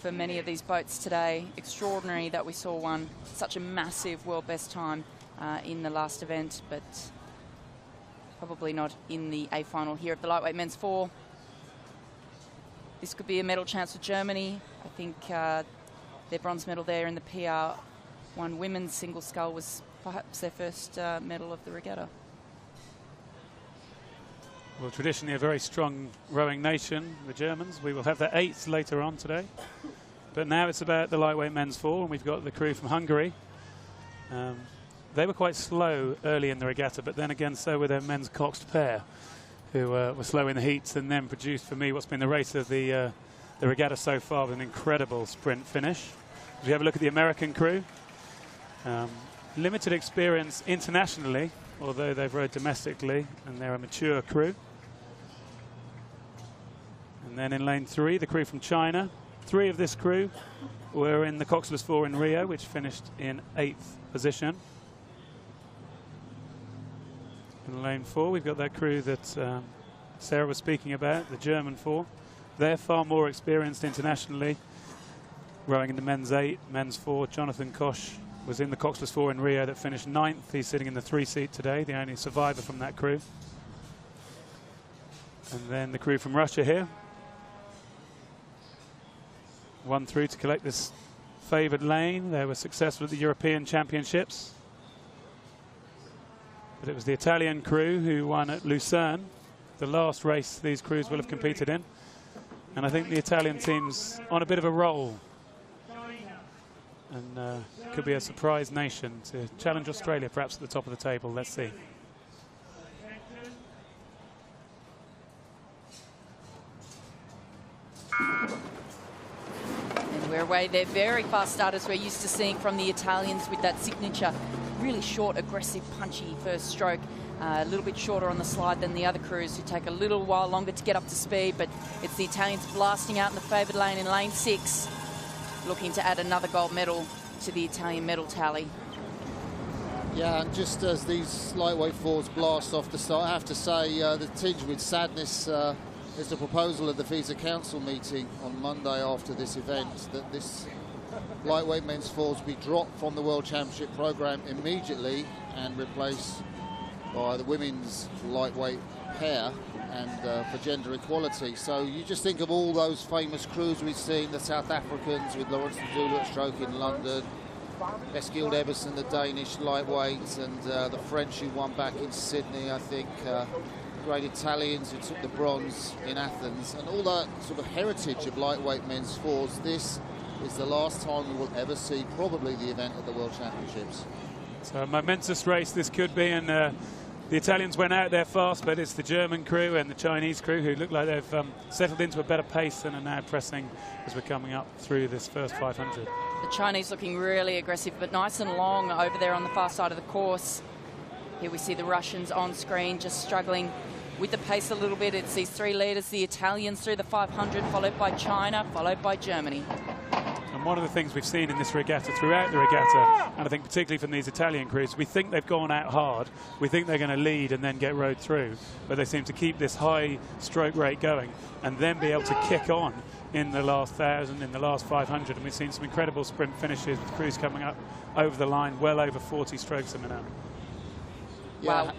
for many of these boats today. Extraordinary that we saw one, such a massive world best time in the last event, but probably not in the A final here of the lightweight men's 4. This could be a medal chance for Germany. I think their bronze medal there in the PR1 women's single scull was perhaps their first medal of the regatta. Well, traditionally a very strong rowing nation, the Germans. We will have their 8th later on today. But now it's about the lightweight men's 4, and we've got the crew from Hungary. They were quite slow early in the regatta, but then again so were their men's coxed pair, who were slow in the heats and then produced for me what's been the race of the regatta so far with an incredible sprint finish. If you have a look at the American crew, limited experience internationally, although they've rowed domestically, and they're a mature crew. And then in lane 3, the crew from China. 3 of this crew were in the Coxless 4 in Rio, which finished in 8th position. In lane 4, we've got that crew that Sarah was speaking about, the German 4. They're far more experienced internationally, rowing in the men's 8, men's 4. Jonathan Koch was in the Coxless 4 in Rio that finished 9th. He's sitting in the 3 seat today, the only survivor from that crew. And then the crew from Russia here. 1 through to collect this favoured lane. They were successful at the European Championships. But it was the Italian crew who won at Lucerne, the last race these crews will have competed in. And I think the Italian team's on a bit of a roll. And could be a surprise nation to challenge Australia perhaps at the top of the table. Let's see. And we're away. They're very fast starters we're used to seeing from the Italians with that signature, really short, aggressive, punchy first stroke. A little bit shorter on the slide than the other crews who take a little while longer to get up to speed, but it's the Italians blasting out in the favoured lane in lane 6. Looking to add another gold medal to the Italian medal tally. Yeah, and just as these lightweight 4s blast off the start, I have to say the tinge with sadness is the proposal of the FISA Council meeting on Monday after this event that this lightweight men's 4s be dropped from the World Championship programme immediately and replaced by the women's lightweight pair and for gender equality. So you just think of all those famous crews we've seen, the South Africans with Lawrence Ndulu at stroke in London, Eskild Everson, the Danish lightweight, and the French who won back in Sydney, I think, great Italians who took the bronze in Athens, and all that sort of heritage of lightweight men's 4s. This is the last time we will ever see probably the event at the World Championships. So a momentous race this could be, and the Italians went out there fast, but it's the German crew and the Chinese crew who look like they've settled into a better pace and are now pressing as we're coming up through this first 500. The Chinese looking really aggressive, but nice and long over there on the far side of the course. Here we see the Russians on screen just struggling with the pace a little bit. It's these 3 leaders, the Italians through the 500, followed by China, followed by Germany. And one of the things we've seen in this regatta, throughout the regatta, and I think particularly from these Italian crews, we think they've gone out hard. We think they're going to lead and then get rowed through. But they seem to keep this high stroke rate going and then be able to kick on in the last 1,000, in the last 500. And we've seen some incredible sprint finishes with crews coming up over the line, well over 40 strokes a minute. Yeah. Wow.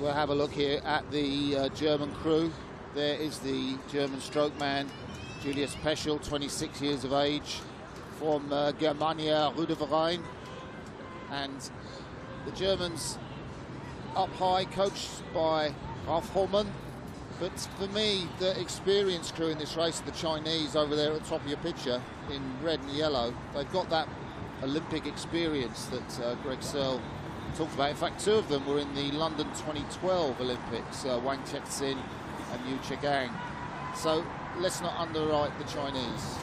We'll have a look here at the German crew. There is the German stroke man, Julius Peschel, 26 years of age, from Germania Rudeverein. And the Germans up high, coached by Ralf Hollmann. But for me, the experienced crew in this race, the Chinese over there at the top of your picture in red and yellow, they've got that Olympic experience that Greg Searle talked about. In fact, 2 of them were in the London 2012 Olympics, Wang Chexin and Yu Chegang. So let's not underwrite the Chinese.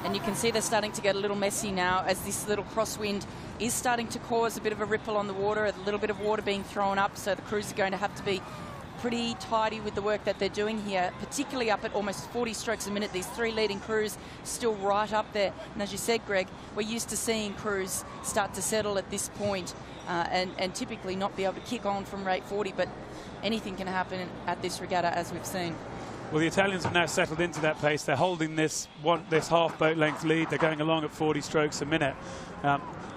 And you can see they're starting to get a little messy now as this little crosswind is starting to cause a bit of a ripple on the water, a little bit of water being thrown up, so the crews are going to have to be pretty tidy with the work that they're doing here, particularly up at almost 40 strokes a minute. These 3 leading crews still right up there. And as you said, Greg, we're used to seeing crews start to settle at this point and typically not be able to kick on from rate 40, but anything can happen at this regatta, as we've seen. Well, the Italians have now settled into that pace. They're holding this half boat length lead. They're going along at 40 strokes a minute.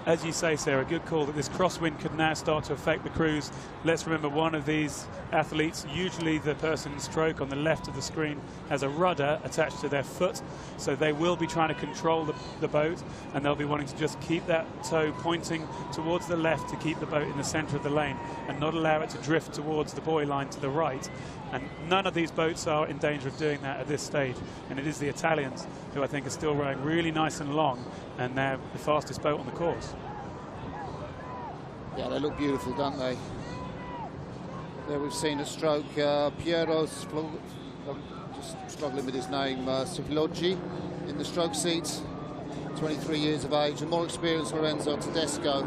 As you say, Sarah, good call that this crosswind could now start to affect the crews. Let's remember, one of these athletes, usually the person in stroke on the left of the screen, has a rudder attached to their foot, so they will be trying to control the boat, and they'll be wanting to just keep that toe pointing towards the left to keep the boat in the centre of the lane and not allow it to drift towards the buoy line to the right. And none of these boats are in danger of doing that at this stage, and it is the Italians who I think are still rowing really nice and long, and they're the fastest boat on the course. Yeah, they look beautiful, don't they? There we've seen a stroke, Piero, just struggling with his name, Sivloggi in the stroke seat, 23 years of age, and more experienced Lorenzo Tedesco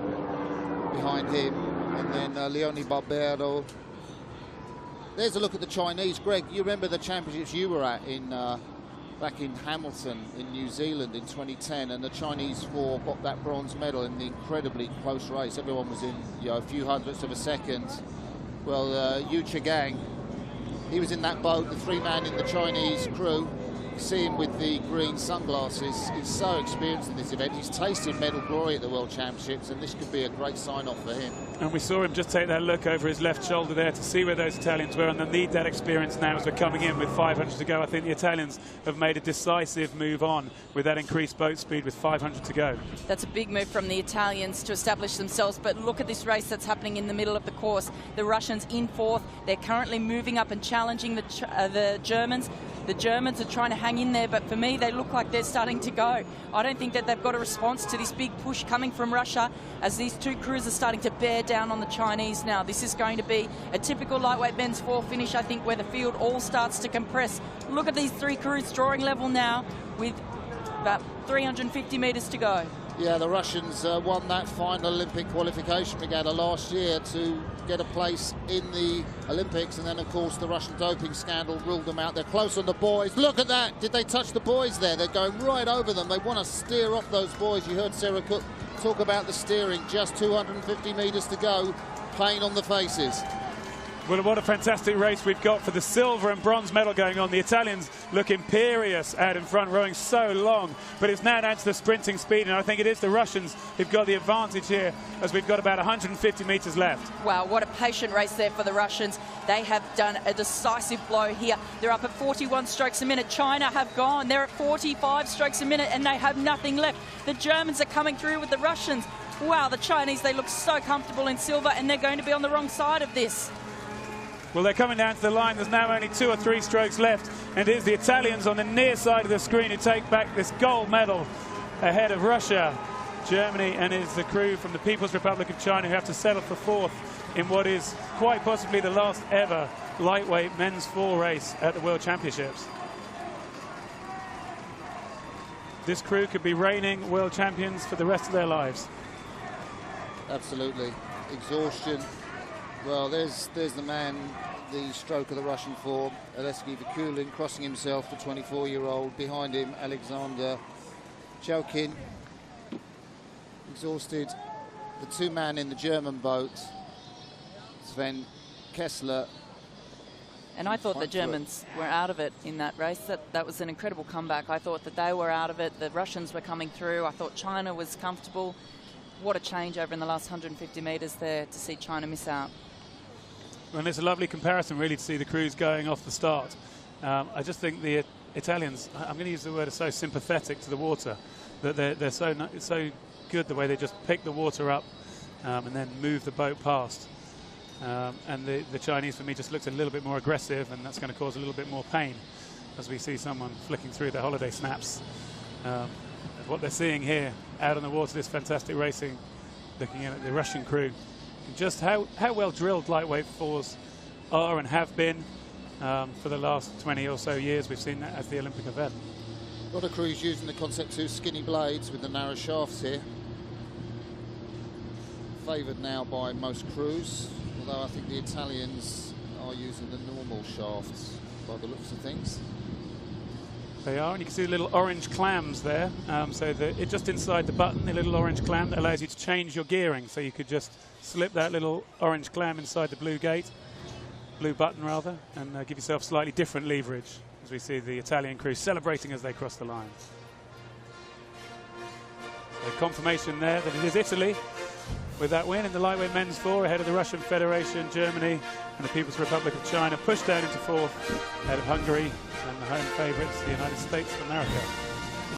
behind him, and then Leone Barbero. There's a look at the Chinese. Greg, you remember the championships you were at in back in Hamilton in New Zealand in 2010, and the Chinese four got that bronze medal in the incredibly close race. Everyone was in, you know, a few hundredths of a second. Well, Yu Chigang, he was in that boat, the three-man in the Chinese crew. You see him with the green sunglasses. He's so experienced in this event. He's tasted medal glory at the World Championships, and this could be a great sign-off for him. And we saw him just take that look over his left shoulder there to see where those Italians were, and they'll need that experience now as we're coming in with 500 to go. I think the Italians have made a decisive move on with that increased boat speed with 500 to go. That's a big move from the Italians to establish themselves, but look at this race that's happening in the middle of the course. The Russians in fourth. They're currently moving up and challenging the Germans. The Germans are trying to hang in there, but for me, they look like they're starting to go. I don't think that they've got a response to this big push coming from Russia, as these two crews are starting to bear down on the Chinese now. This is going to be a typical lightweight men's four finish, I think, where the field all starts to compress. Look at these three crews drawing level now with about 350 metres to go. Yeah, the Russians won that final Olympic qualification regatta last year to get a place in the Olympics, and then of course the Russian doping scandal ruled them out. They're close on the buoys. Look at that! Did they touch the buoys there? They're going right over them. They want to steer off those buoys. You heard Sarah Cook talk about the steering. Just 250 metres to go. Pain on the faces. Well, what a fantastic race we've got for the silver and bronze medal going on. The Italians look imperious out in front, rowing so long, but it's now down to the sprinting speed, and I think it is the Russians who've got the advantage here, as we've got about 150 metres left. Wow, what a patient race there for the Russians. They have done a decisive blow here. They're up at 41 strokes a minute. China have gone. They're at 45 strokes a minute, and they have nothing left. The Germans are coming through with the Russians. Wow, the Chinese, they look so comfortable in silver, and they're going to be on the wrong side of this. Well, they're coming down to the line. There's now only 2 or 3 strokes left, and it is the Italians on the near side of the screen who take back this gold medal ahead of Russia, Germany, and it's the crew from the People's Republic of China who have to settle for fourth in what is quite possibly the last ever lightweight men's four race at the World Championships. This crew could be reigning world champions for the rest of their lives. Absolutely. Exhaustion. Well, there's the man, the stroke of the Russian four, Alexei Vikulin, crossing himself, the 24-year-old. Behind him, Alexander Chalkin, exhausted. The two-man in the German boat, Sven Kessler. And I thought the Germans were out of it in that race. That was an incredible comeback. I thought that they were out of it. The Russians were coming through. I thought China was comfortable. What a change over in the last 150 metres there to see China miss out. And it's a lovely comparison, really, to see the crews going off the start. I just think the Italians, I'm going to use the word, are so sympathetic to the water, that they're so good the way they just pick the water up and then move the boat past. And the Chinese, for me, just looked a little bit more aggressive, and that's going to cause a little bit more pain as we see someone flicking through their holiday snaps. What they're seeing here out on the water, this fantastic racing, looking at the Russian crew. Just how well drilled lightweight fours are and have been for the last 20 or so years. We've seen that as the Olympic event. A lot of crews using the concept two skinny blades with the narrow shafts here. Favoured now by most crews, although I think the Italians are using the normal shafts by the looks of things. They are, and you can see the little orange clams there. So it's just inside the button, the little orange clam that allows you to change your gearing. So you could just slip that little orange clam inside the blue button rather, and give yourself slightly different leverage. as we see the Italian crew celebrating as they cross the line. So confirmation there that it is Italy with that win in the lightweight men's 4 ahead of the Russian Federation, Germany and the People's Republic of China, pushed down into 4th ahead of Hungary and the home favourites, the United States of America.